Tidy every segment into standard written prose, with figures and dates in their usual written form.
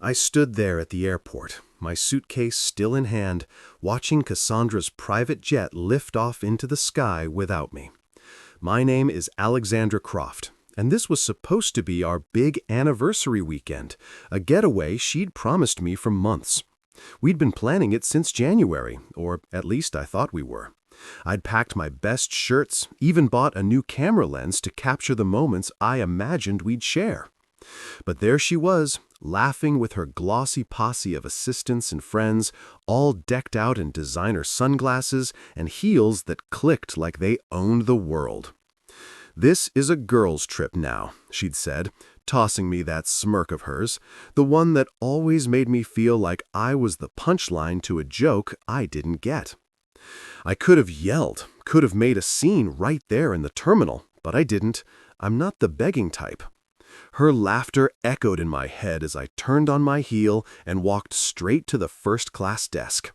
I stood there at the airport, my suitcase still in hand, watching Cassandra's private jet lift off into the sky without me. My name is Alexander Croft, and this was supposed to be our big anniversary weekend, a getaway she'd promised me for months. We'd been planning it since January, or at least I thought we were. I'd packed my best shirts, even bought a new camera lens to capture the moments I imagined we'd share. But there she was, laughing with her glossy posse of assistants and friends, all decked out in designer sunglasses and heels that clicked like they owned the world. "This is a girl's trip now," she'd said, tossing me that smirk of hers, the one that always made me feel like I was the punchline to a joke I didn't get. I could have yelled, could have made a scene right there in the terminal, but I didn't. I'm not the begging type. Her laughter echoed in my head as I turned on my heel and walked straight to the first-class desk.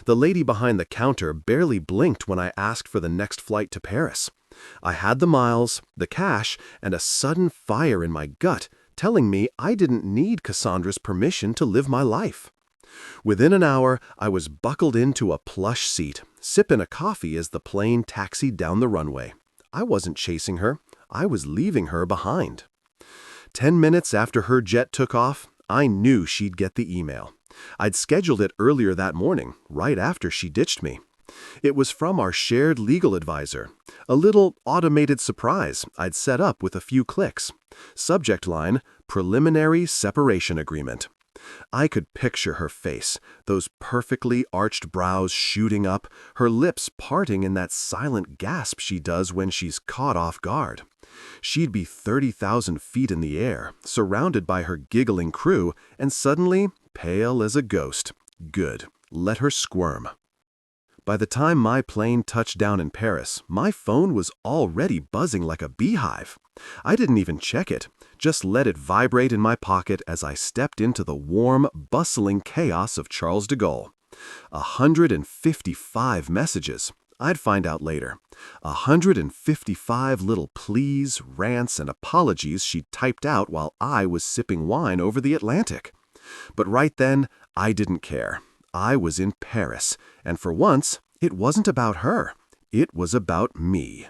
The lady behind the counter barely blinked when I asked for the next flight to Paris. I had the miles, the cash, and a sudden fire in my gut telling me I didn't need Cassandra's permission to live my life. Within an hour, I was buckled into a plush seat, sipping a coffee as the plane taxied down the runway. I wasn't chasing her. I was leaving her behind. 10 minutes after her jet took off, I knew she'd get the email. I'd scheduled it earlier that morning, right after she ditched me. It was from our shared legal advisor, a little automated surprise I'd set up with a few clicks. Subject line, Preliminary Separation Agreement. I could picture her face, those perfectly arched brows shooting up, her lips parting in that silent gasp she does when she's caught off guard. She'd be 30,000 feet in the air, surrounded by her giggling crew, and suddenly pale as a ghost. Good. Let her squirm. By the time my plane touched down in Paris, my phone was already buzzing like a beehive. I didn't even check it, just let it vibrate in my pocket as I stepped into the warm, bustling chaos of Charles de Gaulle. 155 messages. I'd find out later. 155 little pleas, rants, and apologies she'd typed out while I was sipping wine over the Atlantic. But right then, I didn't care. I was in Paris, and for once, it wasn't about her. It was about me.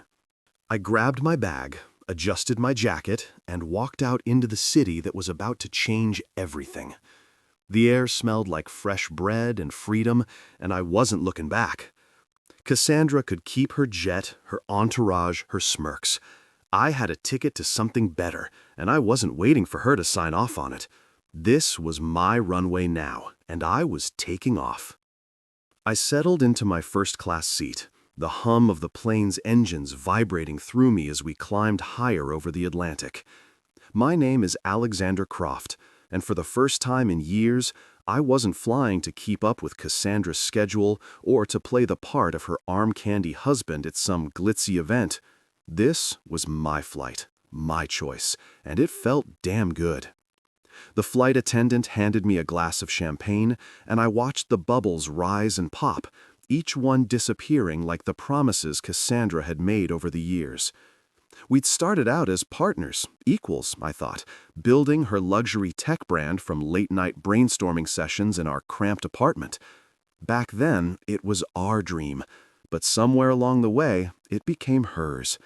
I grabbed my bag, adjusted my jacket, and walked out into the city that was about to change everything. The air smelled like fresh bread and freedom, and I wasn't looking back. Cassandra could keep her jet, her entourage, her smirks. I had a ticket to something better, and I wasn't waiting for her to sign off on it. This was my runway now, and I was taking off. I settled into my first-class seat, the hum of the plane's engines vibrating through me as we climbed higher over the Atlantic. My name is Alexander Croft, and for the first time in years, I wasn't flying to keep up with Cassandra's schedule or to play the part of her arm-candy husband at some glitzy event. This was my flight, my choice, and it felt damn good. The flight attendant handed me a glass of champagne, and I watched the bubbles rise and pop, each one disappearing like the promises Cassandra had made over the years. We'd started out as partners, equals, I thought, building her luxury tech brand from late-night brainstorming sessions in our cramped apartment. Back then, it was our dream, but somewhere along the way, it became hers.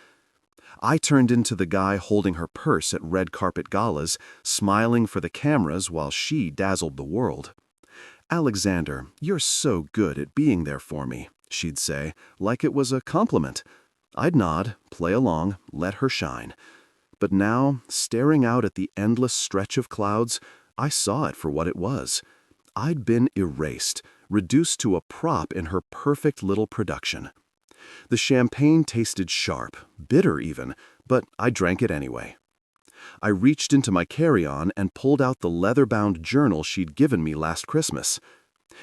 I turned into the guy holding her purse at red carpet galas, smiling for the cameras while she dazzled the world. "Alexander, you're so good at being there for me," she'd say, like it was a compliment. I'd nod, play along, let her shine. But now, staring out at the endless stretch of clouds, I saw it for what it was. I'd been erased, reduced to a prop in her perfect little production. The champagne tasted sharp, bitter even, but I drank it anyway. I reached into my carry-on and pulled out the leather-bound journal she'd given me last Christmas.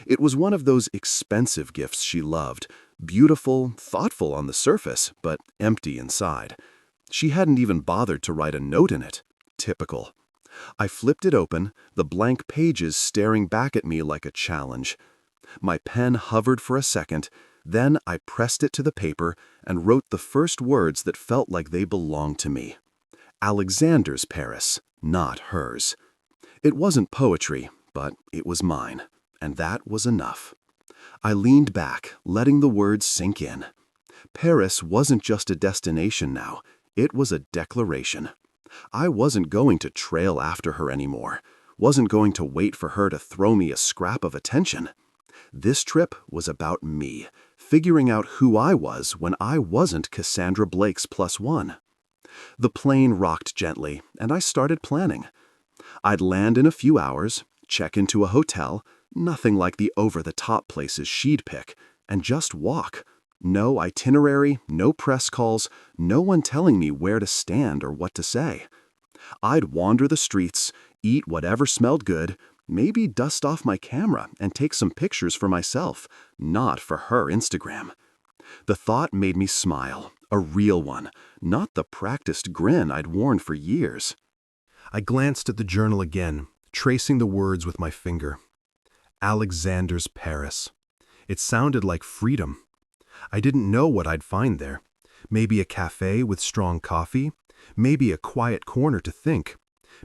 It was one of those expensive gifts she loved, beautiful, thoughtful on the surface, but empty inside. She hadn't even bothered to write a note in it. Typical. I flipped it open, the blank pages staring back at me like a challenge. My pen hovered for a second, then I pressed it to the paper and wrote the first words that felt like they belonged to me. Alexander's Paris, not hers. It wasn't poetry, but it was mine, and that was enough. I leaned back, letting the words sink in. Paris wasn't just a destination now, it was a declaration. I wasn't going to trail after her anymore, wasn't going to wait for her to throw me a scrap of attention. This trip was about me, figuring out who I was when I wasn't Cassandra Blake's +1. The plane rocked gently, and I started planning. I'd land in a few hours, check into a hotel, nothing like the over-the-top places she'd pick, and just walk. No itinerary, no press calls, no one telling me where to stand or what to say. I'd wander the streets, eat whatever smelled good, maybe dust off my camera and take some pictures for myself, not for her Instagram. The thought made me smile, a real one, not the practiced grin I'd worn for years. I glanced at the journal again, tracing the words with my finger. Alexander's Paris. It sounded like freedom. I didn't know what I'd find there. Maybe a cafe with strong coffee, maybe a quiet corner to think,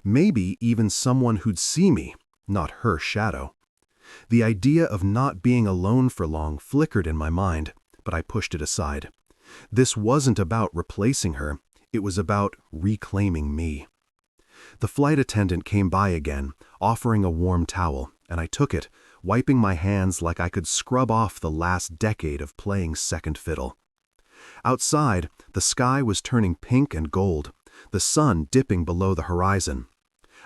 maybe even someone who'd see me, not her shadow. The idea of not being alone for long flickered in my mind, but I pushed it aside. This wasn't about replacing her, it was about reclaiming me. The flight attendant came by again, offering a warm towel, and I took it, wiping my hands like I could scrub off the last decade of playing second fiddle. Outside, the sky was turning pink and gold, the sun dipping below the horizon.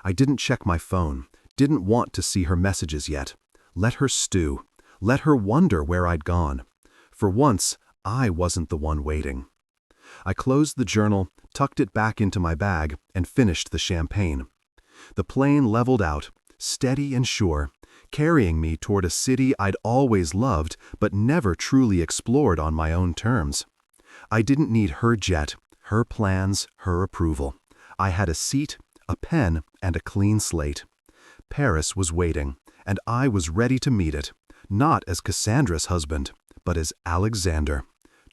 I didn't check my phone, didn't want to see her messages yet. Let her stew. Let her wonder where I'd gone. For once, I wasn't the one waiting. I closed the journal, tucked it back into my bag, and finished the champagne. The plane leveled out, steady and sure, carrying me toward a city I'd always loved but never truly explored on my own terms. I didn't need her jet, her plans, her approval. I had a seat, a pen, and a clean slate. Paris was waiting, and I was ready to meet it, not as Cassandra's husband, but as Alexander.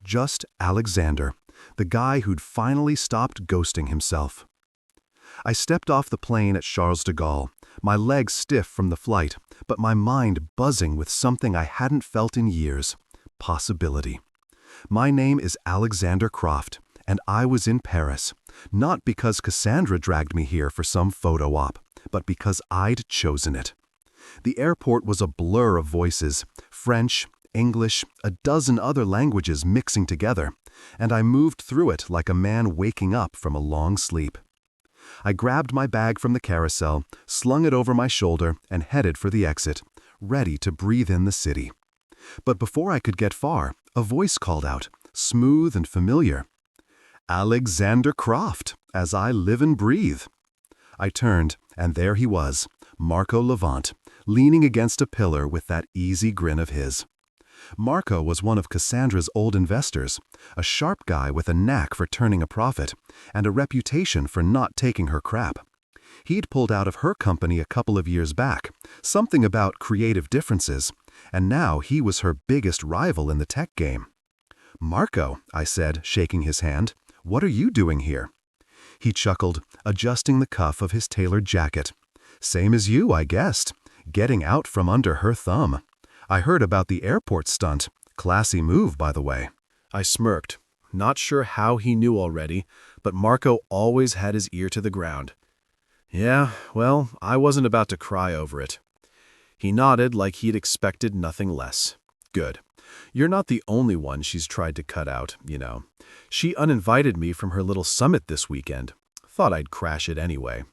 Just Alexander, the guy who'd finally stopped ghosting himself. I stepped off the plane at Charles de Gaulle, my legs stiff from the flight, but my mind buzzing with something I hadn't felt in years: possibility. My name is Alexander Croft, and I was in Paris, not because Cassandra dragged me here for some photo op, but because I'd chosen it. The airport was a blur of voices, French, English, a dozen other languages mixing together, and I moved through it like a man waking up from a long sleep. I grabbed my bag from the carousel, slung it over my shoulder, and headed for the exit, ready to breathe in the city. But before I could get far, a voice called out, smooth and familiar. Alexander Croft, as I live and breathe. I turned, and there he was, Marco Levant, leaning against a pillar with that easy grin of his. Marco was one of Cassandra's old investors, a sharp guy with a knack for turning a profit, and a reputation for not taking her crap. He'd pulled out of her company a couple of years back, something about creative differences, and now he was her biggest rival in the tech game. Marco, I said, shaking his hand, what are you doing here? He chuckled, adjusting the cuff of his tailored jacket. Same as you, I guessed, getting out from under her thumb. I heard about the airport stunt. Classy move, by the way. I smirked, not sure how he knew already, but Marco always had his ear to the ground. Yeah, well, I wasn't about to cry over it. He nodded like he'd expected nothing less. Good. You're not the only one she's tried to cut out, you know. She uninvited me from her little summit this weekend. Thought I'd crash it anyway.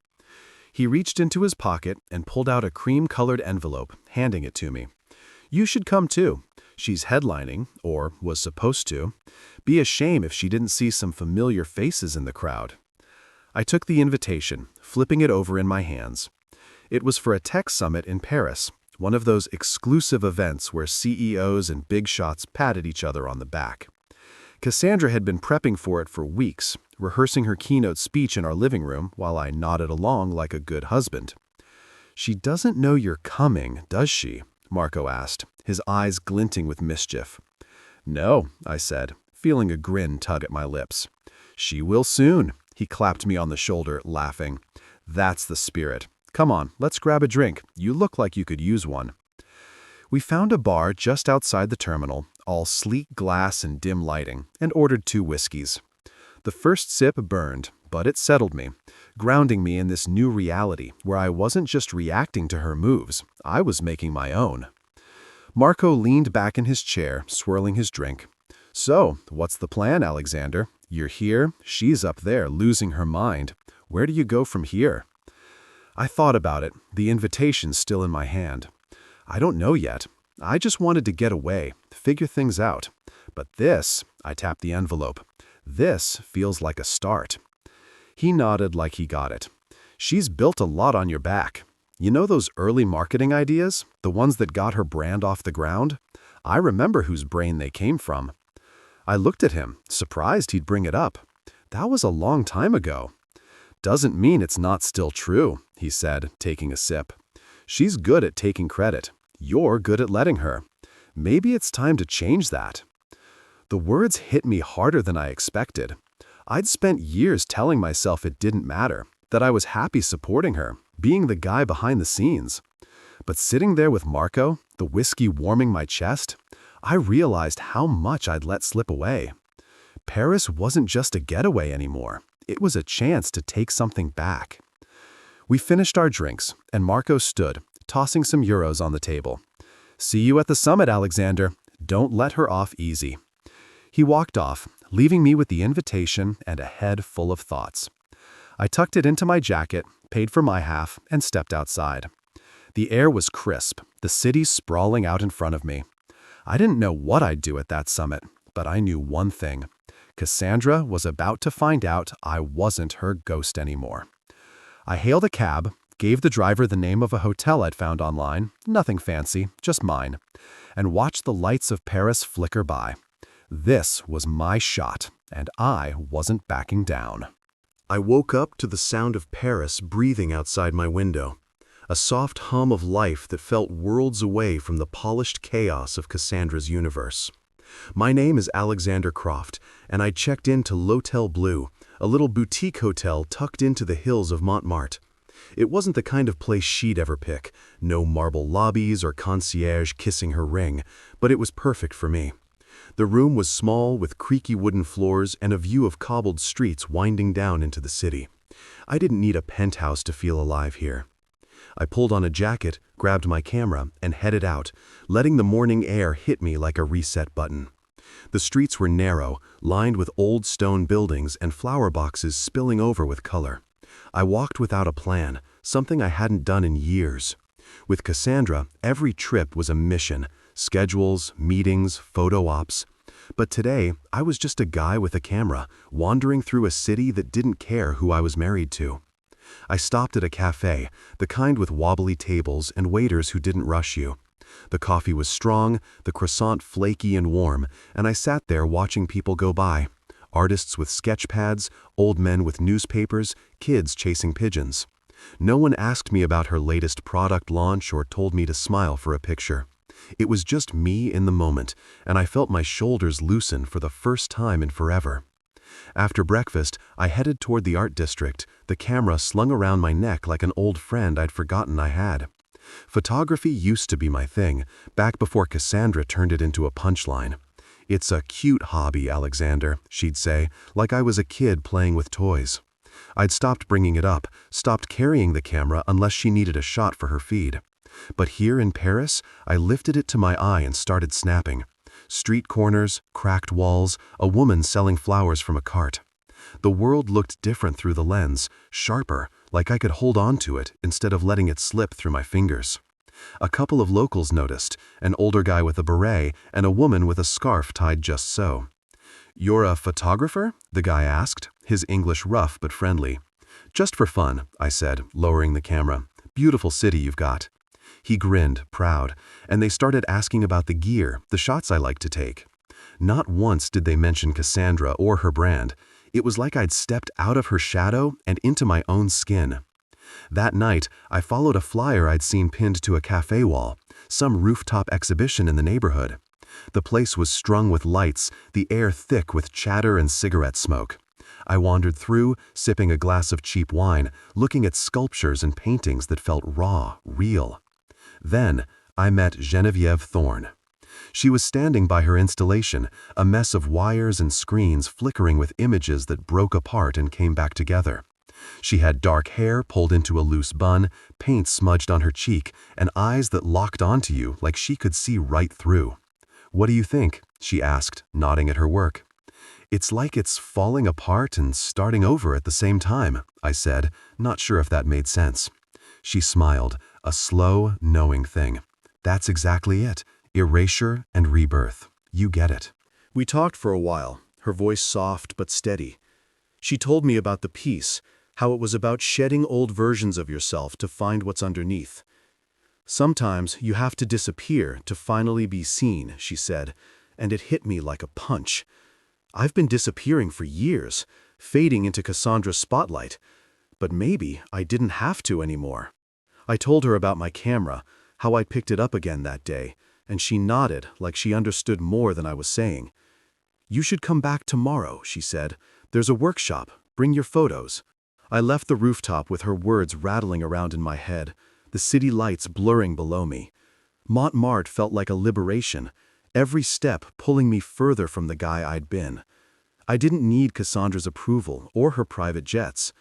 He reached into his pocket and pulled out a cream-colored envelope, handing it to me. You should come too. She's headlining, or was supposed to. Be a shame if she didn't see some familiar faces in the crowd. I took the invitation, flipping it over in my hands. It was for a tech summit in Paris, one of those exclusive events where CEOs and big shots patted each other on the back. Cassandra had been prepping for it for weeks, rehearsing her keynote speech in our living room while I nodded along like a good husband. She doesn't know you're coming, does she? Marco asked, his eyes glinting with mischief. No, I said, feeling a grin tug at my lips. She will soon. He clapped me on the shoulder, laughing. That's the spirit. Come on, let's grab a drink. You look like you could use one." We found a bar just outside the terminal, all sleek glass and dim lighting, and ordered 2 whiskeys. The first sip burned, but it settled me, grounding me in this new reality where I wasn't just reacting to her moves, I was making my own. Marco leaned back in his chair, swirling his drink. "So, what's the plan, Alexander? You're here, she's up there, losing her mind. Where do you go from here?" I thought about it, the invitation still in my hand. "I don't know yet. I just wanted to get away, figure things out. But this," I tapped the envelope, "this feels like a start." He nodded like he got it. "She's built a lot on your back. You know those early marketing ideas? The ones that got her brand off the ground? I remember whose brain they came from." I looked at him, surprised he'd bring it up. "That was a long time ago." "Doesn't mean it's not still true," he said, taking a sip. "She's good at taking credit. You're good at letting her. Maybe it's time to change that." The words hit me harder than I expected. I'd spent years telling myself it didn't matter, that I was happy supporting her, being the guy behind the scenes. But sitting there with Marco, the whiskey warming my chest, I realized how much I'd let slip away. Paris wasn't just a getaway anymore. It was a chance to take something back. We finished our drinks, and Marco stood, tossing some euros on the table. "See you at the summit, Alexander. Don't let her off easy." He walked off, leaving me with the invitation and a head full of thoughts. I tucked it into my jacket, paid for my half, and stepped outside. The air was crisp, the city sprawling out in front of me. I didn't know what I'd do at that summit, but I knew one thing. Cassandra was about to find out I wasn't her ghost anymore. I hailed a cab, gave the driver the name of a hotel I'd found online, nothing fancy, just mine, and watched the lights of Paris flicker by. This was my shot, and I wasn't backing down. I woke up to the sound of Paris breathing outside my window, a soft hum of life that felt worlds away from the polished chaos of Cassandra's universe. My name is Alexander Croft, and I checked into L'Hotel Bleu, a little boutique hotel tucked into the hills of Montmartre. It wasn't the kind of place she'd ever pick, no marble lobbies or concierge kissing her ring, but it was perfect for me. The room was small with creaky wooden floors and a view of cobbled streets winding down into the city. I didn't need a penthouse to feel alive here. I pulled on a jacket, grabbed my camera, and headed out, letting the morning air hit me like a reset button. The streets were narrow, lined with old stone buildings and flower boxes spilling over with color. I walked without a plan, something I hadn't done in years. With Cassandra, every trip was a mission, schedules, meetings, photo ops. But today, I was just a guy with a camera, wandering through a city that didn't care who I was married to. I stopped at a cafe, the kind with wobbly tables and waiters who didn't rush you. The coffee was strong, the croissant flaky and warm, and I sat there watching people go by. Artists with sketch pads, old men with newspapers, kids chasing pigeons. No one asked me about her latest product launch or told me to smile for a picture. It was just me in the moment, and I felt my shoulders loosen for the first time in forever. After breakfast, I headed toward the art district, the camera slung around my neck like an old friend I'd forgotten I had. Photography used to be my thing, back before Cassandra turned it into a punchline. "It's a cute hobby, Alexander," she'd say, like I was a kid playing with toys. I'd stopped bringing it up, stopped carrying the camera unless she needed a shot for her feed. But here in Paris, I lifted it to my eye and started snapping. Street corners, cracked walls, a woman selling flowers from a cart. The world looked different through the lens, sharper, like I could hold on to it instead of letting it slip through my fingers. A couple of locals noticed, an older guy with a beret and a woman with a scarf tied just so. "You're a photographer?" the guy asked, his English rough but friendly. "Just for fun," I said, lowering the camera. "Beautiful city you've got." He grinned, proud, and they started asking about the gear, the shots I like to take. Not once did they mention Cassandra or her brand. It was like I'd stepped out of her shadow and into my own skin. That night, I followed a flyer I'd seen pinned to a cafe wall, some rooftop exhibition in the neighborhood. The place was strung with lights, the air thick with chatter and cigarette smoke. I wandered through, sipping a glass of cheap wine, looking at sculptures and paintings that felt raw, real. Then, I met Geneviève Thorne. She was standing by her installation, a mess of wires and screens flickering with images that broke apart and came back together. She had dark hair pulled into a loose bun, paint smudged on her cheek, and eyes that locked onto you like she could see right through. "What do you think?" she asked, nodding at her work. "It's like it's falling apart and starting over at the same time," I said, not sure if that made sense. She smiled, a slow, knowing thing. "That's exactly it. Erasure and rebirth. You get it." We talked for a while, her voice soft but steady. She told me about the piece, how it was about shedding old versions of yourself to find what's underneath. "Sometimes you have to disappear to finally be seen," she said, and it hit me like a punch. I've been disappearing for years, fading into Cassandra's spotlight, but maybe I didn't have to anymore. I told her about my camera, how I picked it up again that day, and she nodded like she understood more than I was saying. "You should come back tomorrow," she said. "There's a workshop. Bring your photos." I left the rooftop with her words rattling around in my head, the city lights blurring below me. Montmartre felt like a liberation, every step pulling me further from the guy I'd been. I didn't need Cassandra's approval or her private jets.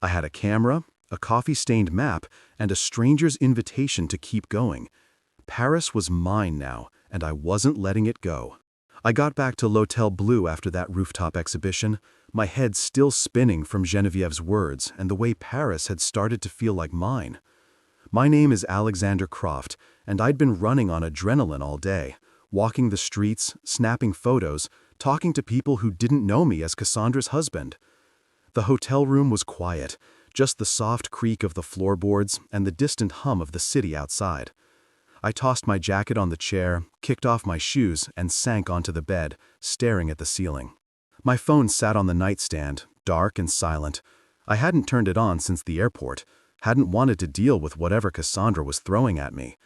I had a camera, a coffee-stained map, and a stranger's invitation to keep going. Paris was mine now, and I wasn't letting it go. I got back to L'Hotel Bleu after that rooftop exhibition, my head still spinning from Geneviève's words and the way Paris had started to feel like mine. My name is Alexander Croft, and I'd been running on adrenaline all day, walking the streets, snapping photos, talking to people who didn't know me as Cassandra's husband. The hotel room was quiet, just the soft creak of the floorboards and the distant hum of the city outside. I tossed my jacket on the chair, kicked off my shoes, and sank onto the bed, staring at the ceiling. My phone sat on the nightstand, dark and silent. I hadn't turned it on since the airport, hadn't wanted to deal with whatever Cassandra was throwing at me.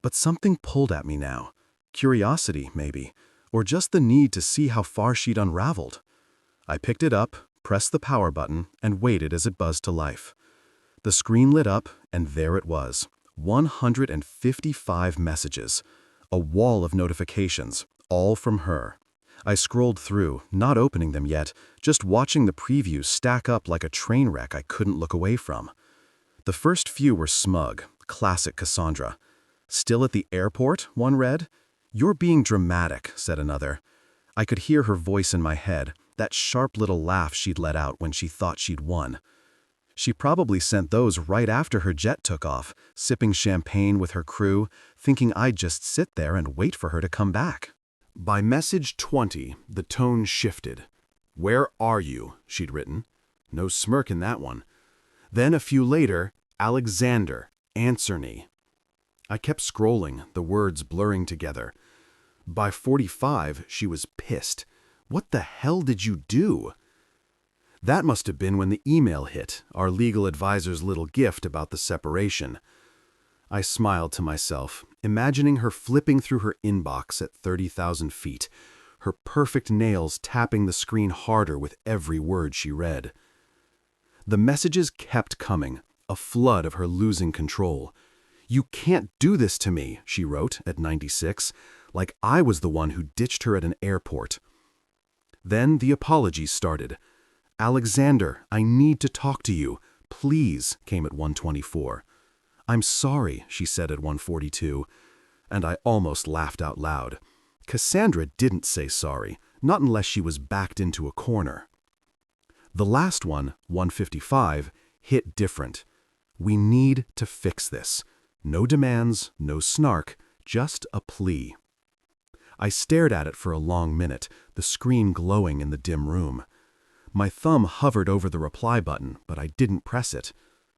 But something pulled at me now. Curiosity, maybe, or just the need to see how far she'd unraveled. I picked it up, pressed the power button, and waited as it buzzed to life. The screen lit up, and there it was. 155 messages, a wall of notifications, all from her. I scrolled through, not opening them yet, just watching the previews stack up like a train wreck I couldn't look away from. The first few were smug, classic Cassandra. "Still at the airport?" one read. "You're being dramatic," said another. I could hear her voice in my head, that sharp little laugh she'd let out when she thought she'd won. She probably sent those right after her jet took off, sipping champagne with her crew, thinking I'd just sit there and wait for her to come back. By message 20, the tone shifted. "Where are you?" she'd written. No smirk in that one. Then a few later, "Alexander, answer me." I kept scrolling, the words blurring together. By 45, she was pissed. "What the hell did you do?" That must have been when the email hit, our legal advisor's little gift about the separation. I smiled to myself, imagining her flipping through her inbox at 30,000 feet, her perfect nails tapping the screen harder with every word she read. The messages kept coming, a flood of her losing control. "You can't do this to me," she wrote at 96, like I was the one who ditched her at an airport. Then the apologies started. "Alexander, I need to talk to you. Please," came at 124. "I'm sorry," she said at 142, and I almost laughed out loud. Cassandra didn't say sorry, not unless she was backed into a corner. The last one, 155, hit different. "We need to fix this. No demands, no snark, just a plea." I stared at it for a long minute, the screen glowing in the dim room. My thumb hovered over the reply button, but I didn't press it.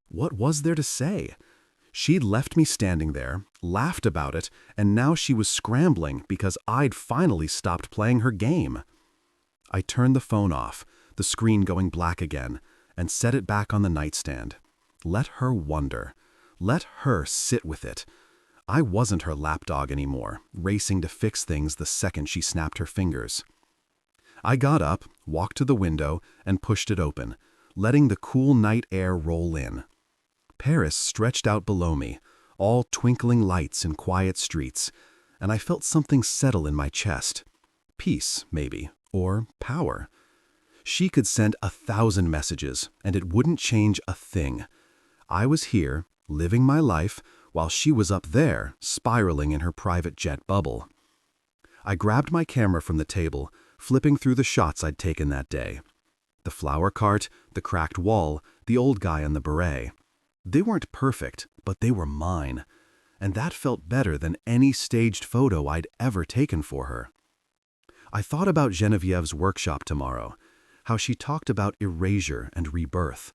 What was there to say? She'd left me standing there, laughed about it, and now she was scrambling because I'd finally stopped playing her game. I turned the phone off, the screen going black again, and set it back on the nightstand. Let her wonder. Let her sit with it. I wasn't her lapdog anymore, racing to fix things the second she snapped her fingers. I got up, walked to the window, and pushed it open, letting the cool night air roll in. Paris stretched out below me, all twinkling lights and quiet streets, and I felt something settle in my chest. Peace, maybe, or power. She could send 1,000 messages, and it wouldn't change a thing. I was here, living my life, while she was up there, spiraling in her private jet bubble. I grabbed my camera from the table, flipping through the shots I'd taken that day. The flower cart, the cracked wall, the old guy in the beret. They weren't perfect, but they were mine, and that felt better than any staged photo I'd ever taken for her. I thought about Geneviève's workshop tomorrow, how she talked about erasure and rebirth.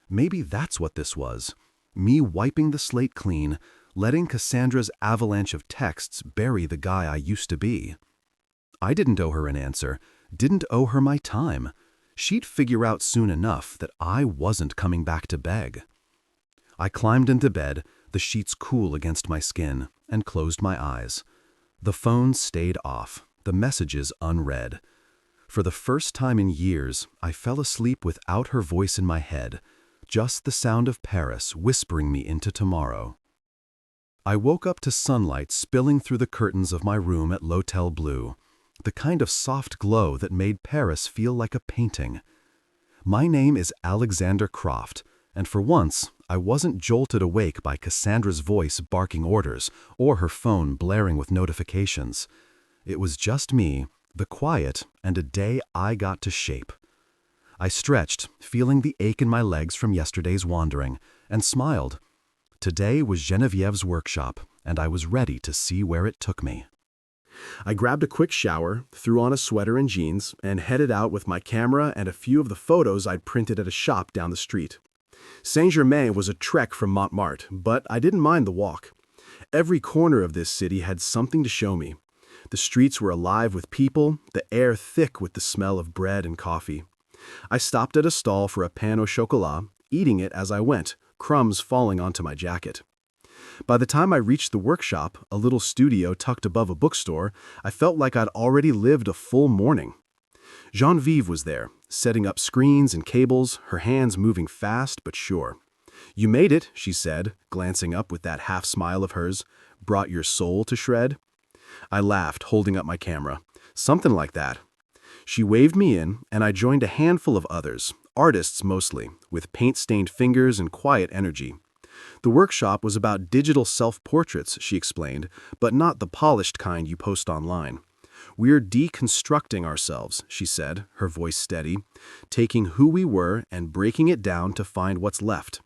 Maybe that's what this was, me wiping the slate clean, letting Cassandra's avalanche of texts bury the guy I used to be. I didn't owe her an answer, didn't owe her my time. She'd figure out soon enough that I wasn't coming back to beg. I climbed into bed, the sheets cool against my skin, and closed my eyes. The phone stayed off, the messages unread. For the first time in years, I fell asleep without her voice in my head, just the sound of Paris whispering me into tomorrow. I woke up to sunlight spilling through the curtains of my room at L'Hotel Bleu, the kind of soft glow that made Paris feel like a painting. My name is Alexander Croft, and for once, I wasn't jolted awake by Cassandra's voice barking orders or her phone blaring with notifications. It was just me, the quiet, and a day I got to shape. I stretched, feeling the ache in my legs from yesterday's wandering, and smiled. Today was Geneviève's workshop, and I was ready to see where it took me. I grabbed a quick shower, threw on a sweater and jeans, and headed out with my camera and a few of the photos I'd printed at a shop down the street. Saint-Germain was a trek from Montmartre, but I didn't mind the walk. Every corner of this city had something to show me. The streets were alive with people, the air thick with the smell of bread and coffee. I stopped at a stall for a pain au chocolat, eating it as I went, crumbs falling onto my jacket. By the time I reached the workshop, a little studio tucked above a bookstore, I felt like I'd already lived a full morning. Geneviève was there, setting up screens and cables, her hands moving fast but sure. "You made it," she said, glancing up with that half-smile of hers. "Brought your soul to shred?" I laughed, holding up my camera. "Something like that." She waved me in, and I joined a handful of others, artists mostly, with paint-stained fingers and quiet energy. The workshop was about digital self-portraits, she explained, but not the polished kind you post online. "We're deconstructing ourselves," she said, her voice steady, "taking who we were and breaking it down to find what's left."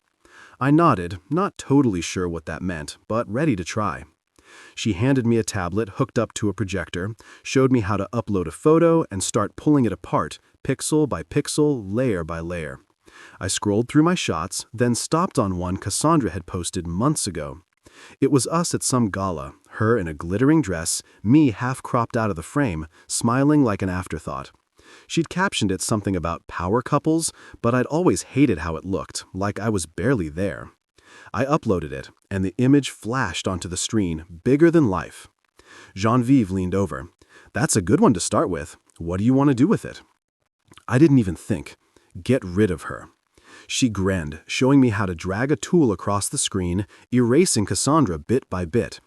I nodded, not totally sure what that meant, but ready to try. She handed me a tablet hooked up to a projector, showed me how to upload a photo and start pulling it apart, pixel by pixel, layer by layer. I scrolled through my shots, then stopped on one Cassandra had posted months ago. It was us at some gala, her in a glittering dress, me half cropped out of the frame, smiling like an afterthought. She'd captioned it something about power couples, but I'd always hated how it looked, like I was barely there. I uploaded it, and the image flashed onto the screen, bigger than life. Geneviève leaned over. "That's a good one to start with. What do you want to do with it?" I didn't even think. Get rid of her. She grinned, showing me how to drag a tool across the screen, erasing Cassandra bit by bit.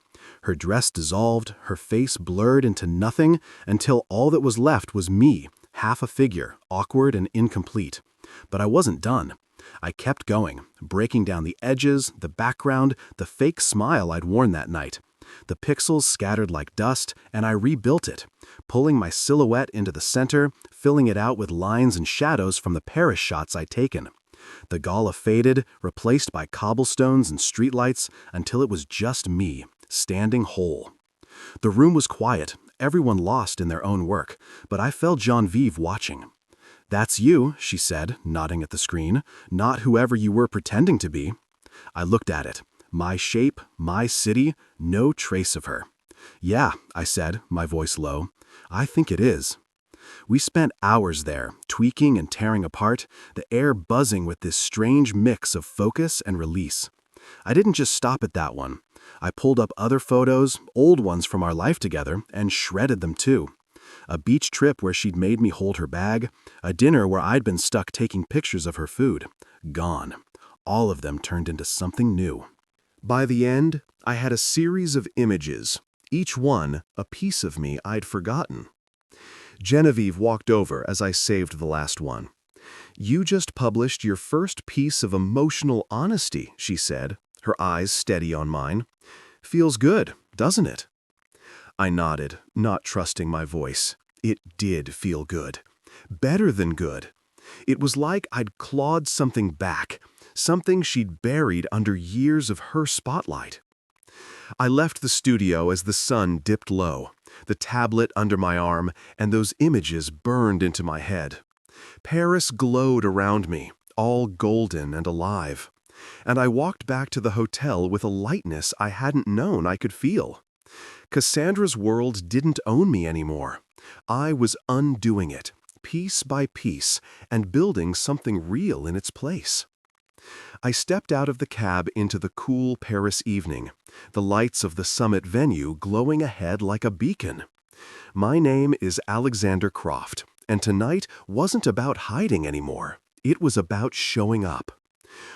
Her dress dissolved, her face blurred into nothing, until all that was left was me, half a figure, awkward and incomplete. But I wasn't done. I kept going, breaking down the edges, the background, the fake smile I'd worn that night. The pixels scattered like dust, and I rebuilt it, pulling my silhouette into the center, filling it out with lines and shadows from the Paris shots I'd taken. The gala faded, replaced by cobblestones and streetlights, until it was just me, standing whole. The room was quiet, everyone lost in their own work, but I felt Geneviève watching. "That's you," she said, nodding at the screen, "not whoever you were pretending to be." I looked at it. My shape, my city, no trace of her. "Yeah," I said, my voice low. "I think it is." We spent hours there, tweaking and tearing apart, the air buzzing with this strange mix of focus and release. I didn't just stop at that one. I pulled up other photos, old ones from our life together, and shredded them too. A beach trip where she'd made me hold her bag, a dinner where I'd been stuck taking pictures of her food. Gone. All of them turned into something new. By the end, I had a series of images, each one a piece of me I'd forgotten. Geneviève walked over as I saved the last one. "You just published your first piece of emotional honesty," she said, her eyes steady on mine. "Feels good, doesn't it?" I nodded, not trusting my voice. It did feel good. Better than good. It was like I'd clawed something back, something she'd buried under years of her spotlight. I left the studio as the sun dipped low, the tablet under my arm, and those images burned into my head. Paris glowed around me, all golden and alive. And I walked back to the hotel with a lightness I hadn't known I could feel. Cassandra's world didn't own me anymore. I was undoing it, piece by piece, and building something real in its place. I stepped out of the cab into the cool Paris evening, the lights of the summit venue glowing ahead like a beacon. My name is Alexander Croft, and tonight wasn't about hiding anymore. It was about showing up.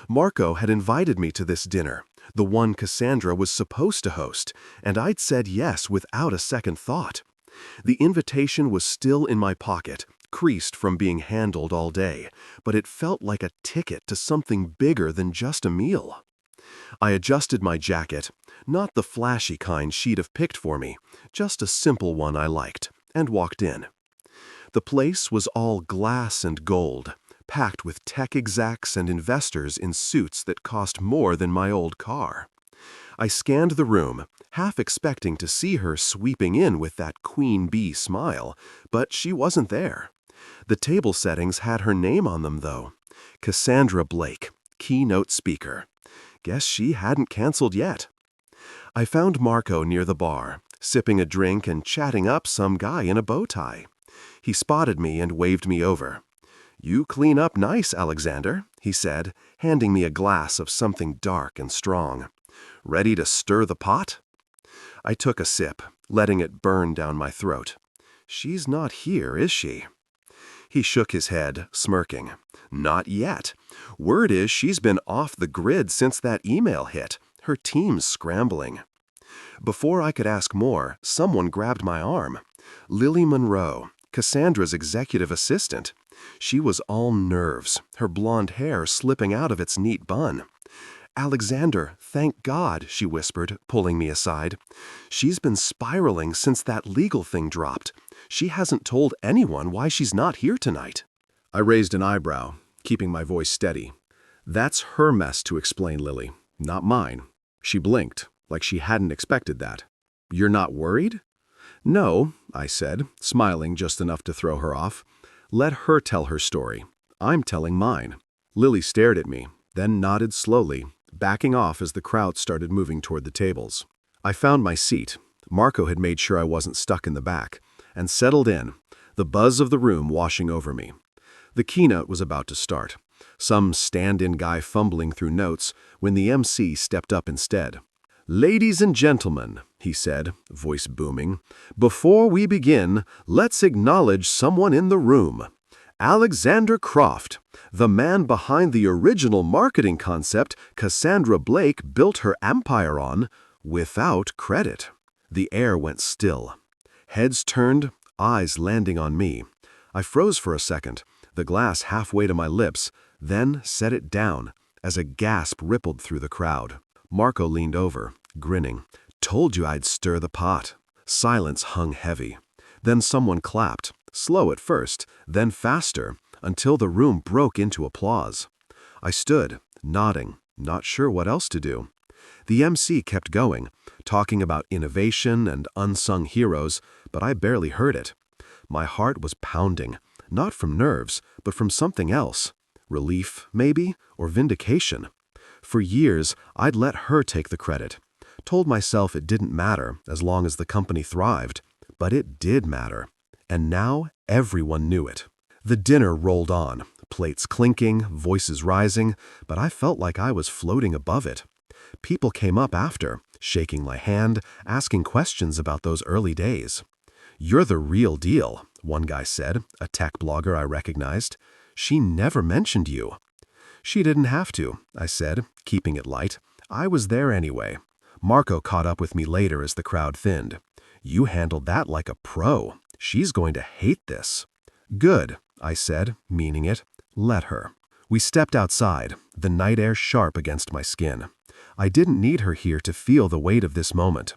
Marco had invited me to this dinner, the one Cassandra was supposed to host, and I'd said yes without a second thought. The invitation was still in my pocket, creased from being handled all day, but it felt like a ticket to something bigger than just a meal. I adjusted my jacket, not the flashy kind she'd have picked for me, just a simple one I liked, and walked in. The place was all glass and gold, packed with tech execs and investors in suits that cost more than my old car. I scanned the room, half expecting to see her sweeping in with that queen bee smile, but she wasn't there. The table settings had her name on them, though. Cassandra Blake, keynote speaker. Guess she hadn't canceled yet. I found Marco near the bar, sipping a drink and chatting up some guy in a bow tie. He spotted me and waved me over. "You clean up nice, Alexander," he said, handing me a glass of something dark and strong. "Ready to stir the pot?" I took a sip, letting it burn down my throat. "She's not here, is she?" He shook his head, smirking. "Not yet. Word is she's been off the grid since that email hit. Her team's scrambling." Before I could ask more, someone grabbed my arm. Lily Monroe, Cassandra's executive assistant. She was all nerves, her blonde hair slipping out of its neat bun. "Alexander, thank God," she whispered, pulling me aside. "She's been spiraling since that legal thing dropped. She hasn't told anyone why she's not here tonight." I raised an eyebrow, keeping my voice steady. "That's her mess to explain, Lily, not mine." She blinked, like she hadn't expected that. "You're not worried?" "No," I said, smiling just enough to throw her off. "Let her tell her story. I'm telling mine." Lily stared at me, then nodded slowly, backing off as the crowd started moving toward the tables. I found my seat. Marco had made sure I wasn't stuck in the back, and settled in, the buzz of the room washing over me. The keynote was about to start, some stand-in guy fumbling through notes when the MC stepped up instead. "Ladies and gentlemen," he said, voice booming, "before we begin, let's acknowledge someone in the room. Alexander Croft, the man behind the original marketing concept Cassandra Blake built her empire on, without credit." The air went still. Heads turned, eyes landing on me. I froze for a second, the glass halfway to my lips, then set it down as a gasp rippled through the crowd. Marco leaned over, grinning. "Told you I'd stir the pot." Silence hung heavy. Then someone clapped, slow at first, then faster, until the room broke into applause. I stood, nodding, not sure what else to do. The MC kept going, talking about innovation and unsung heroes, but I barely heard it. My heart was pounding, not from nerves, but from something else. Relief, maybe, or vindication. For years, I'd let her take the credit. Told myself it didn't matter as long as the company thrived. But it did matter. And now everyone knew it. The dinner rolled on, plates clinking, voices rising, but I felt like I was floating above it. People came up after, shaking my hand, asking questions about those early days. "You're the real deal," one guy said, a tech blogger I recognized. "She never mentioned you." "She didn't have to," I said, keeping it light. "I was there anyway." Marco caught up with me later as the crowd thinned. "You handled that like a pro. She's going to hate this." "Good," I said, meaning it. "Let her." We stepped outside, the night air sharp against my skin. I didn't need her here to feel the weight of this moment.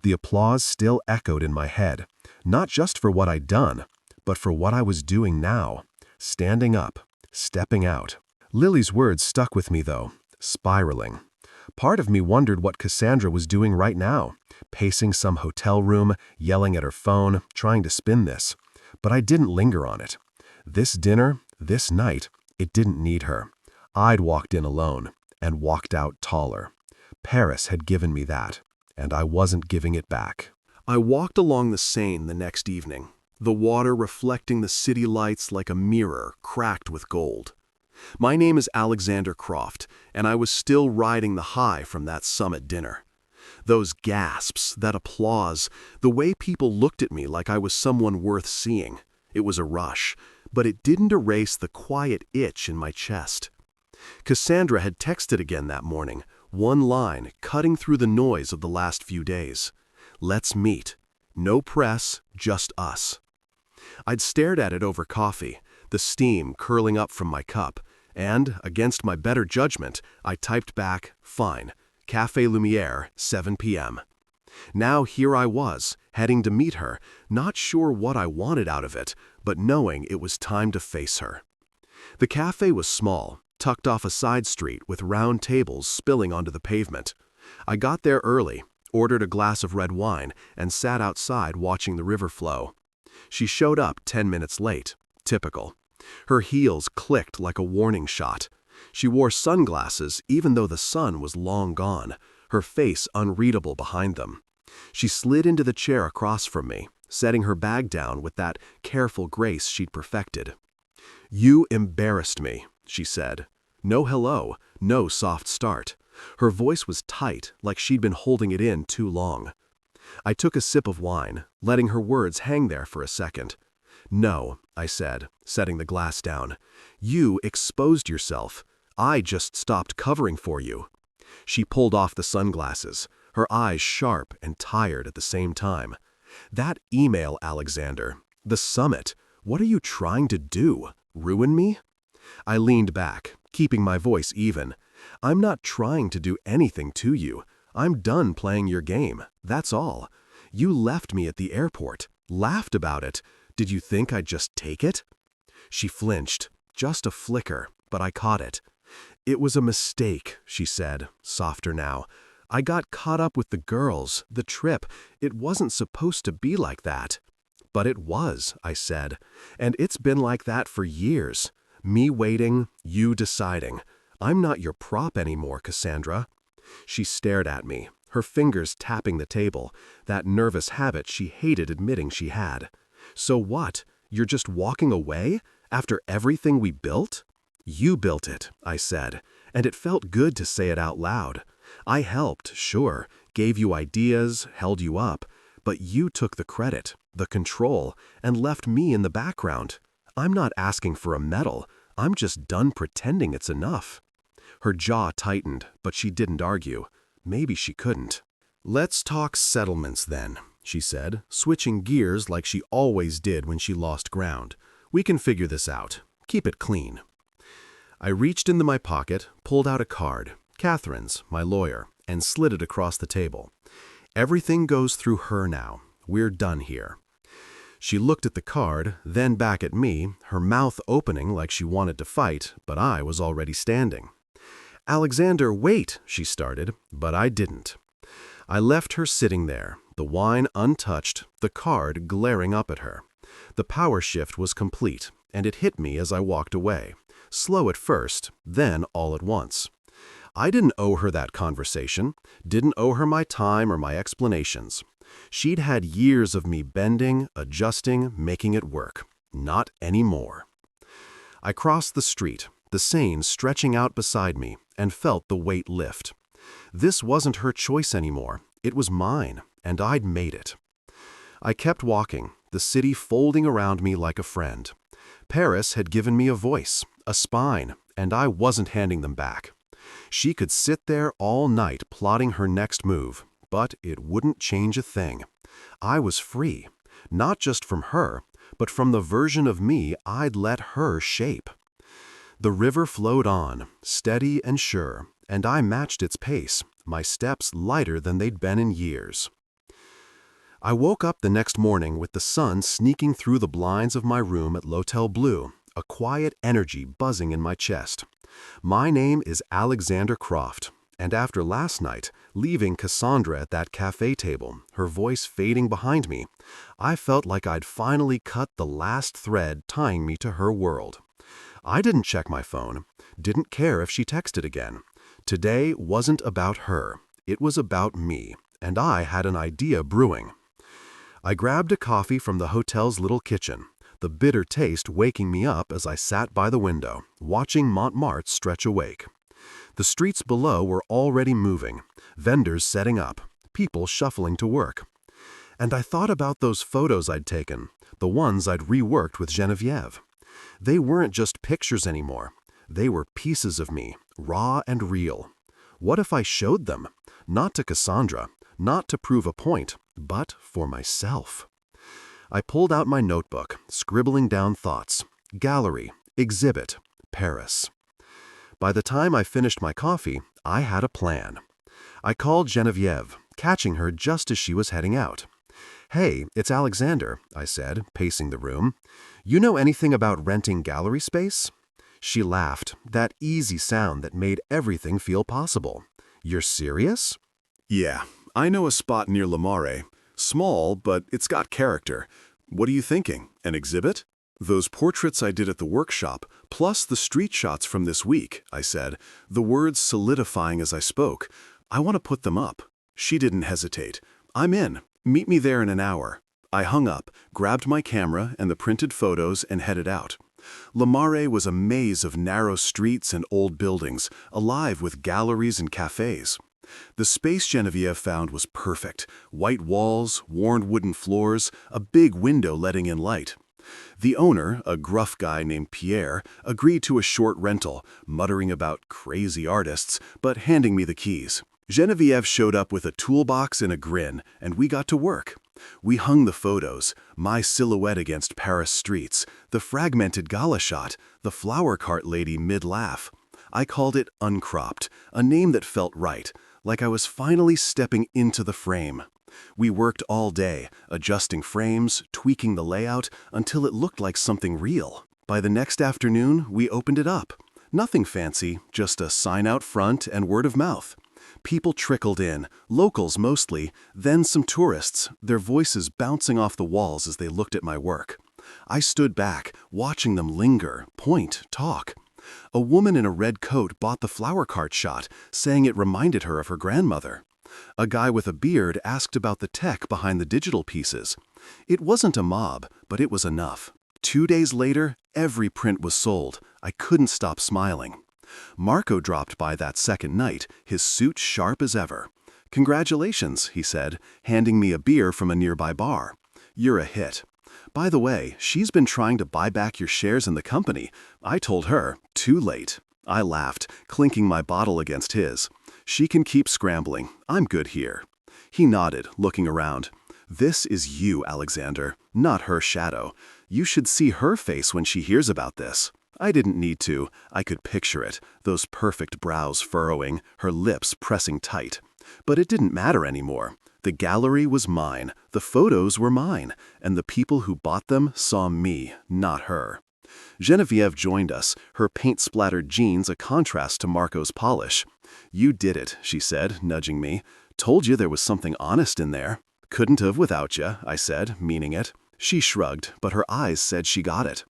The applause still echoed in my head, not just for what I'd done, but for what I was doing now. Standing up, stepping out. Lily's words stuck with me though, spiraling. Part of me wondered what Cassandra was doing right now, pacing some hotel room, yelling at her phone, trying to spin this. But I didn't linger on it. This dinner, this night, it didn't need her. I'd walked in alone, and walked out taller. Paris had given me that, and I wasn't giving it back. I walked along the Seine the next evening, the water reflecting the city lights like a mirror cracked with gold. My name is Alexander Croft, and I was still riding the high from that summit dinner. Those gasps, that applause, the way people looked at me like I was someone worth seeing. It was a rush, but it didn't erase the quiet itch in my chest. Cassandra had texted again that morning, one line cutting through the noise of the last few days. "Let's meet. No press, just us." I'd stared at it over coffee, the steam curling up from my cup, and, against my better judgment, I typed back, "Fine. Café Lumière, 7 p.m. Now here I was, heading to meet her, not sure what I wanted out of it, but knowing it was time to face her. The cafe was small, tucked off a side street with round tables spilling onto the pavement. I got there early, ordered a glass of red wine, and sat outside watching the river flow. She showed up 10 minutes late. Typical. Her heels clicked like a warning shot. She wore sunglasses even though the sun was long gone, her face unreadable behind them. She slid into the chair across from me, setting her bag down with that careful grace she'd perfected. "You embarrassed me," she said. No hello, no soft start. Her voice was tight, like she'd been holding it in too long. I took a sip of wine, letting her words hang there for a second. "No," I said, setting the glass down. "You exposed yourself. I just stopped covering for you." She pulled off the sunglasses, her eyes sharp and tired at the same time. "That email, Alexander. The summit. What are you trying to do? Ruin me?" I leaned back, keeping my voice even. "I'm not trying to do anything to you. I'm done playing your game. That's all. You left me at the airport, laughed about it. Did you think I'd just take it?" She flinched, just a flicker, but I caught it. "It was a mistake," she said, softer now. "I got caught up with the girls, the trip. It wasn't supposed to be like that." "But it was," I said, "and it's been like that for years. Me waiting, you deciding. I'm not your prop anymore, Cassandra." She stared at me, her fingers tapping the table, that nervous habit she hated admitting she had. "So what? You're just walking away? After everything we built?" "You built it," I said, and it felt good to say it out loud. "I helped, sure, gave you ideas, held you up, but you took the credit, the control, and left me in the background. I'm not asking for a medal. I'm just done pretending it's enough." Her jaw tightened, but she didn't argue. Maybe she couldn't. "Let's talk settlements then," she said, switching gears like she always did when she lost ground. "We can figure this out. Keep it clean." I reached into my pocket, pulled out a card, Catherine's, my lawyer, and slid it across the table. "Everything goes through her now. We're done here." She looked at the card, then back at me, her mouth opening like she wanted to fight, but I was already standing. "Alexander, wait," she started, but I didn't. I left her sitting there, the wine untouched, the card glaring up at her. The power shift was complete, and it hit me as I walked away. Slow at first, then all at once. I didn't owe her that conversation, didn't owe her my time or my explanations. She'd had years of me bending, adjusting, making it work. Not anymore. I crossed the street, the Seine stretching out beside me, and felt the weight lift. This wasn't her choice anymore. It was mine, and I'd made it. I kept walking, the city folding around me like a friend. Paris had given me a voice, a spine, and I wasn't handing them back. She could sit there all night plotting her next move, but it wouldn't change a thing. I was free, not just from her, but from the version of me I'd let her shape. The river flowed on, steady and sure, and I matched its pace, my steps lighter than they'd been in years. I woke up the next morning with the sun sneaking through the blinds of my room at L'Hotel Bleu, a quiet energy buzzing in my chest. My name is Alexander Croft, and after last night, leaving Cassandra at that cafe table, her voice fading behind me, I felt like I'd finally cut the last thread tying me to her world. I didn't check my phone, didn't care if she texted again. Today wasn't about her, it was about me, and I had an idea brewing. I grabbed a coffee from the hotel's little kitchen, the bitter taste waking me up as I sat by the window, watching Montmartre stretch awake. The streets below were already moving, vendors setting up, people shuffling to work. And I thought about those photos I'd taken, the ones I'd reworked with Geneviève. They weren't just pictures anymore. They were pieces of me, raw and real. What if I showed them? Not to Cassandra, not to prove a point, but for myself. I pulled out my notebook, scribbling down thoughts. Gallery, exhibit, Paris. By the time I finished my coffee, I had a plan. I called Geneviève, catching her just as she was heading out. "Hey, it's Alexander," I said, pacing the room. "You know anything about renting gallery space?" She laughed, that easy sound that made everything feel possible. "You're serious?" Yeah, I know a spot near Le Marais. Small, but it's got character. What are you thinking? An exhibit? Those portraits I did at the workshop, plus the street shots from this week, I said, the words solidifying as I spoke. I want to put them up. She didn't hesitate. I'm in. Meet me there in an hour. I hung up, grabbed my camera and the printed photos and headed out. Le Marais was a maze of narrow streets and old buildings, alive with galleries and cafes. The space Geneviève found was perfect. White walls, worn wooden floors, a big window letting in light. The owner, a gruff guy named Pierre, agreed to a short rental, muttering about crazy artists, but handing me the keys. Geneviève showed up with a toolbox and a grin, and we got to work. We hung the photos, my silhouette against Paris streets, the fragmented gala shot, the flower cart lady mid-laugh. I called it Uncropped, a name that felt right, like I was finally stepping into the frame. We worked all day, adjusting frames, tweaking the layout, until it looked like something real. By the next afternoon, we opened it up. Nothing fancy, just a sign out front and word of mouth. People trickled in, locals mostly, then some tourists, their voices bouncing off the walls as they looked at my work. I stood back, watching them linger, point, talk. A woman in a red coat bought the flower cart shot, saying it reminded her of her grandmother. A guy with a beard asked about the tech behind the digital pieces. It wasn't a mob, but it was enough. 2 days later, every print was sold. I couldn't stop smiling. Marco dropped by that second night, his suit sharp as ever. "Congratulations," he said, handing me a beer from a nearby bar. "You're a hit. By the way, she's been trying to buy back your shares in the company." I told her, too late. I laughed, clinking my bottle against his. "She can keep scrambling. I'm good here." He nodded, looking around. "This is you, Alexander, not her shadow. You should see her face when she hears about this." I didn't need to. I could picture it, those perfect brows furrowing, her lips pressing tight. But it didn't matter anymore. The gallery was mine, the photos were mine, and the people who bought them saw me, not her. Geneviève joined us, her paint-splattered jeans a contrast to Marco's polish. "You did it," she said, nudging me. "Told you there was something honest in there." "Couldn't have without you," I said, meaning it. She shrugged, but her eyes said she got it.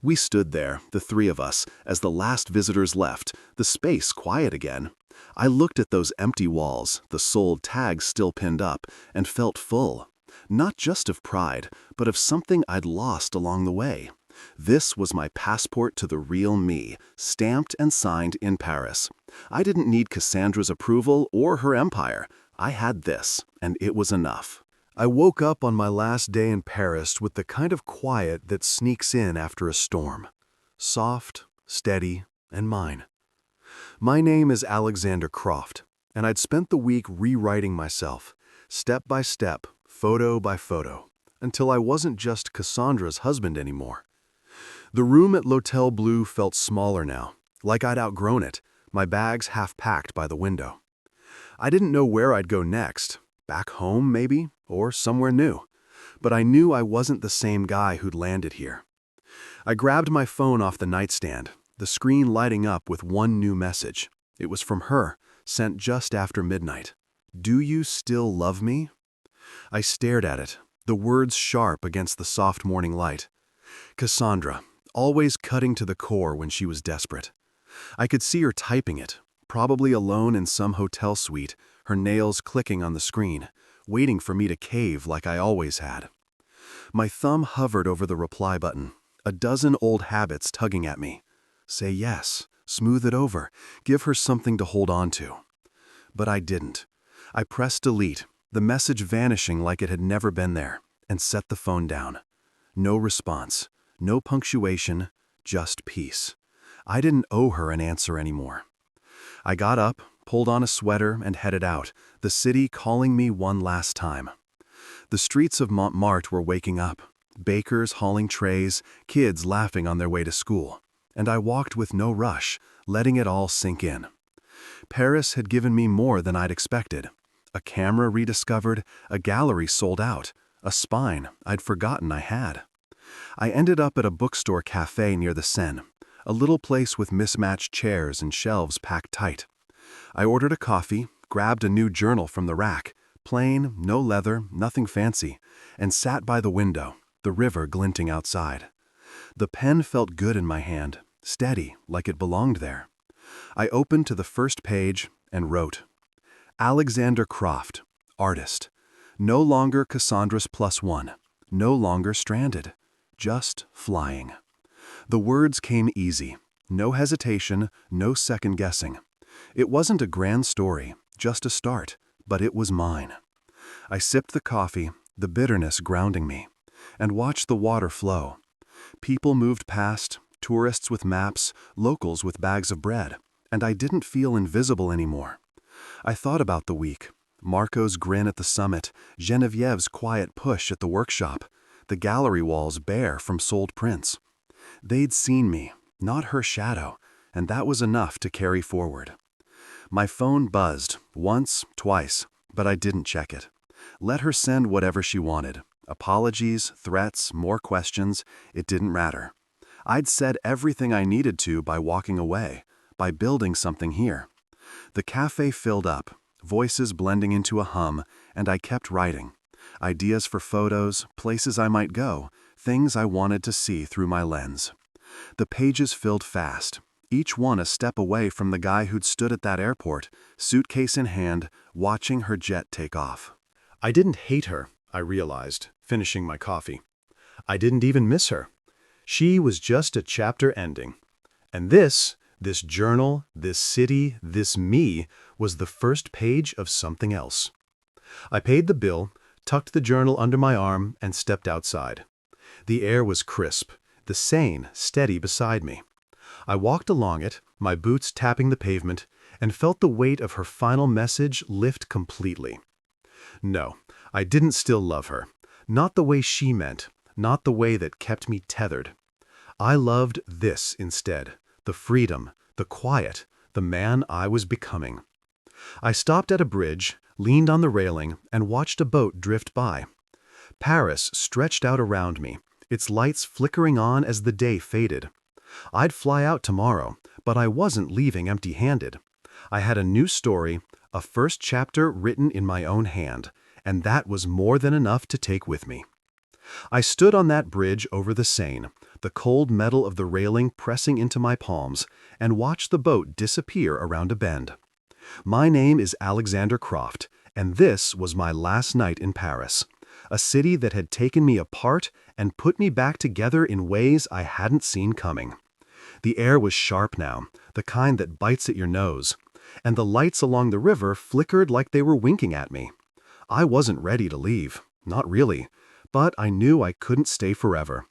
We stood there, the three of us, as the last visitors left, the space quiet again. I looked at those empty walls, the sold tags still pinned up, and felt full. Not just of pride, but of something I'd lost along the way. This was my passport to the real me, stamped and signed in Paris. I didn't need Cassandra's approval or her empire. I had this, and it was enough. I woke up on my last day in Paris with the kind of quiet that sneaks in after a storm. Soft, steady, and mine. My name is Alexander Croft, and I'd spent the week rewriting myself, step by step, photo by photo, until I wasn't just Cassandra's husband anymore. The room at L'Hotel Bleu felt smaller now, like I'd outgrown it, my bags half packed by the window. I didn't know where I'd go next, back home maybe, or somewhere new, but I knew I wasn't the same guy who'd landed here. I grabbed my phone off the nightstand, the screen lighting up with one new message. It was from her, sent just after midnight. "Do you still love me?" I stared at it, the words sharp against the soft morning light. Cassandra, always cutting to the core when she was desperate. I could see her typing it, probably alone in some hotel suite, her nails clicking on the screen, waiting for me to cave like I always had. My thumb hovered over the reply button, a dozen old habits tugging at me. Say yes, smooth it over, give her something to hold on to. But I didn't. I pressed delete, the message vanishing like it had never been there, and set the phone down. No response, no punctuation, just peace. I didn't owe her an answer anymore. I got up, pulled on a sweater, and headed out, the city calling me one last time. The streets of Montmartre were waking up, bakers hauling trays, kids laughing on their way to school, and I walked with no rush, letting it all sink in. Paris had given me more than I'd expected. A camera rediscovered, a gallery sold out, a spine I'd forgotten I had. I ended up at a bookstore cafe near the Seine, a little place with mismatched chairs and shelves packed tight. I ordered a coffee, grabbed a new journal from the rack, plain, no leather, nothing fancy, and sat by the window, the river glinting outside. The pen felt good in my hand, steady, like it belonged there. I opened to the first page and wrote, "Alexander Croft, artist. No longer Cassandra's +1, no longer stranded, just flying." The words came easy, no hesitation, no second guessing. It wasn't a grand story, just a start, but it was mine. I sipped the coffee, the bitterness grounding me, and watched the water flow. People moved past, tourists with maps, locals with bags of bread, and I didn't feel invisible anymore. I thought about the week, Marco's grin at the summit, Genevieve's quiet push at the workshop, the gallery walls bare from sold prints. They'd seen me, not her shadow, and that was enough to carry forward. My phone buzzed, once, twice, but I didn't check it. Let her send whatever she wanted. Apologies, threats, more questions, it didn't matter. I'd said everything I needed to by walking away, by building something here. The cafe filled up, voices blending into a hum, and I kept writing. Ideas for photos, places I might go, things I wanted to see through my lens. The pages filled fast, each one a step away from the guy who'd stood at that airport, suitcase in hand, watching her jet take off. I didn't hate her, I realized, finishing my coffee. I didn't even miss her. She was just a chapter ending. And this journal, this city, this me, was the first page of something else. I paid the bill, tucked the journal under my arm, and stepped outside. The air was crisp, the Seine steady beside me. I walked along it, my boots tapping the pavement, and felt the weight of her final message lift completely. No, I didn't still love her. Not the way she meant, not the way that kept me tethered. I loved this instead, the freedom, the quiet, the man I was becoming. I stopped at a bridge, leaned on the railing, and watched a boat drift by. Paris stretched out around me, its lights flickering on as the day faded. I'd fly out tomorrow, but I wasn't leaving empty-handed. I had a new story, a first chapter written in my own hand, and that was more than enough to take with me. I stood on that bridge over the Seine, the cold metal of the railing pressing into my palms, and watched the boat disappear around a bend. My name is Alexander Croft, and this was my last night in Paris, a city that had taken me apart and put me back together in ways I hadn't seen coming. The air was sharp now, the kind that bites at your nose, and the lights along the river flickered like they were winking at me. I wasn't ready to leave, Not really. But I knew I couldn't stay forever.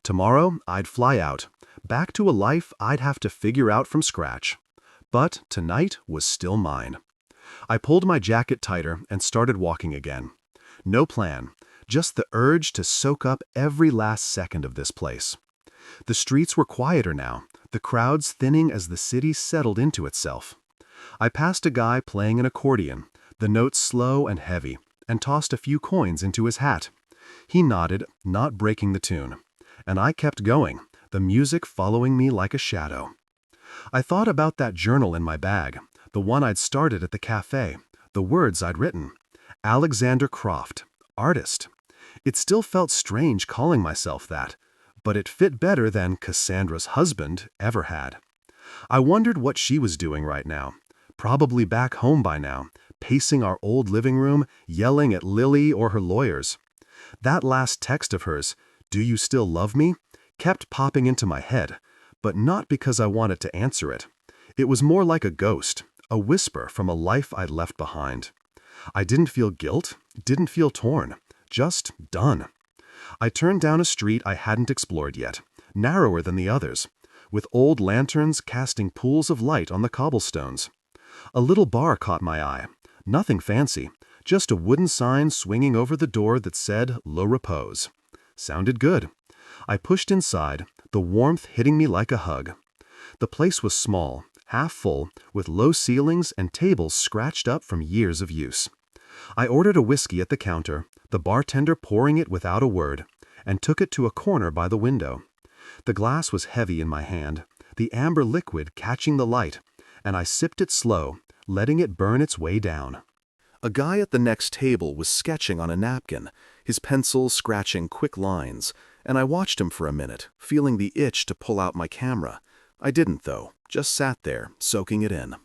Tomorrow, I'd fly out, back to a life I'd have to figure out from scratch. But tonight was still mine. I pulled my jacket tighter and started walking again. No plan, just the urge to soak up every last second of this place. The streets were quieter now, the crowds thinning as the city settled into itself. I passed a guy playing an accordion, the notes slow and heavy, and tossed a few coins into his hat. He nodded, not breaking the tune. And I kept going, the music following me like a shadow. I thought about that journal in my bag, the one I'd started at the cafe, the words I'd written. Alexander Croft, artist. It still felt strange calling myself that, but it fit better than Cassandra's husband ever had. I wondered what she was doing right now, probably back home by now, pacing our old living room, yelling at Lily or her lawyers. That last text of hers, "Do you still love me?" kept popping into my head, but not because I wanted to answer it. It was more like a ghost, a whisper from a life I'd left behind. I didn't feel guilt, didn't feel torn, just done. I turned down a street I hadn't explored yet, narrower than the others, with old lanterns casting pools of light on the cobblestones. A little bar caught my eye, nothing fancy, just a wooden sign swinging over the door that said "Le Repose." Sounded good. I pushed inside, the warmth hitting me like a hug. The place was small, half full, with low ceilings and tables scratched up from years of use. I ordered a whiskey at the counter, the bartender pouring it without a word, and took it to a corner by the window. The glass was heavy in my hand, the amber liquid catching the light, and I sipped it slow, letting it burn its way down. A guy at the next table was sketching on a napkin, his pencil scratching quick lines, and I watched him for a minute, feeling the itch to pull out my camera. I didn't, though, just sat there, soaking it in.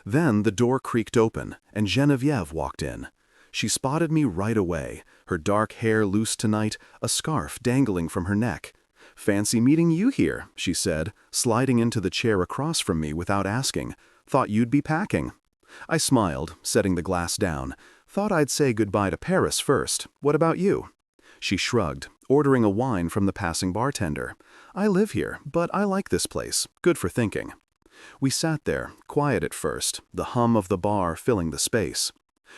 Then the door creaked open, and Geneviève walked in. She spotted me right away, her dark hair loose tonight, a scarf dangling from her neck. "Fancy meeting you here," she said, sliding into the chair across from me without asking. "Thought you'd be packing." I smiled, setting the glass down. "Thought I'd say goodbye to Paris first. What about you?" She shrugged, ordering a wine from the passing bartender. "I live here, but I like this place. Good for thinking." We sat there, quiet at first, the hum of the bar filling the space.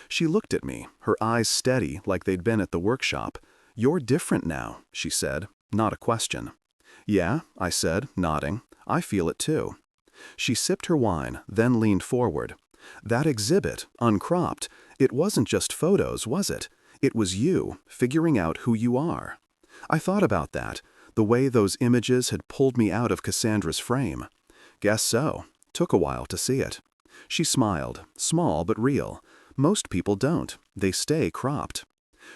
She looked at me, her eyes steady like they'd been at the workshop. "You're different now," she said, not a question. "Yeah," I said, nodding. "I feel it too." She sipped her wine, then leaned forward. "That exhibit, uncropped, it wasn't just photos, was it? It was you, figuring out who you are." I thought about that, the way those images had pulled me out of Cassandra's frame. "Guess so. Took a while to see it." She smiled, small but real. "Most people don't. They stay cropped."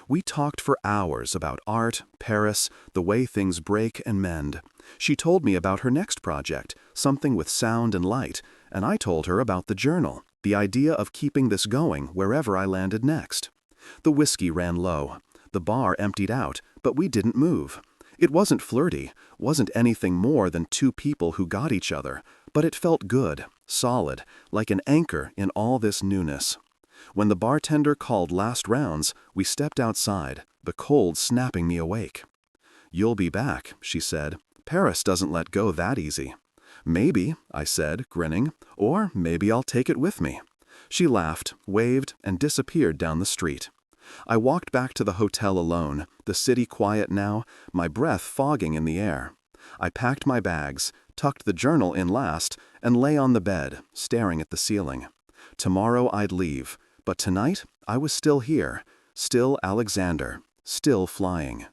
We talked for hours about art, Paris, the way things break and mend. She told me about her next project, something with sound and light, and I told her about the journal, the idea of keeping this going wherever I landed next. The whiskey ran low. The bar emptied out, but we didn't move. It wasn't flirty, wasn't anything more than two people who got each other, but it felt good, solid, like an anchor in all this newness. When the bartender called last rounds, we stepped outside, the cold snapping me awake. "You'll be back," she said. "Paris doesn't let go that easy." "Maybe," I said, grinning, "or maybe I'll take it with me." She laughed, waved, and disappeared down the street. I walked back to the hotel alone, the city quiet now, my breath fogging in the air. I packed my bags, tucked the journal in last, and lay on the bed, staring at the ceiling. Tomorrow I'd leave, but tonight I was still here, still Alexander, still flying.